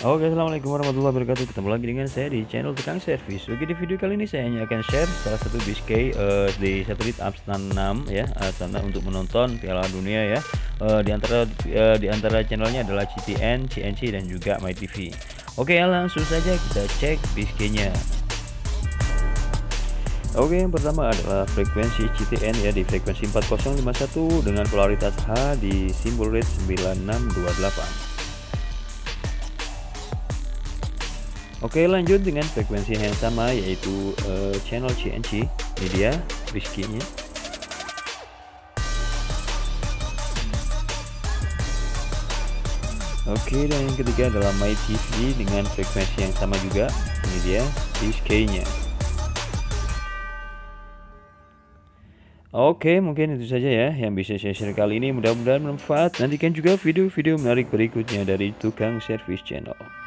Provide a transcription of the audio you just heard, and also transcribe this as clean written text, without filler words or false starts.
Oke, assalamualaikum warahmatullahi wabarakatuh. Ketemu lagi dengan saya di channel Tukang Servis. Oke, di video kali ini saya hanya akan share salah satu biscay di satelit Amstan 6 ya, karena untuk menonton Piala Dunia ya. Di antara channelnya adalah CTN, CNC dan juga MyTV. Oke, langsung saja kita cek biscaynya. Oke, yang pertama adalah frekuensi CTN ya, di frekuensi 4051 dengan polaritas H di simbol rate 9628. Oke, lanjut dengan frekuensi yang sama yaitu channel CNC. Ini dia biscaynya. Oke, dan yang ketiga adalah MyTV dengan frekuensi yang sama juga. Ini dia biscaynya. Oke, mungkin itu saja ya yang bisa saya share kali ini. Mudah-mudahan bermanfaat. Nantikan juga video-video menarik berikutnya dari Tukang Servis Channel.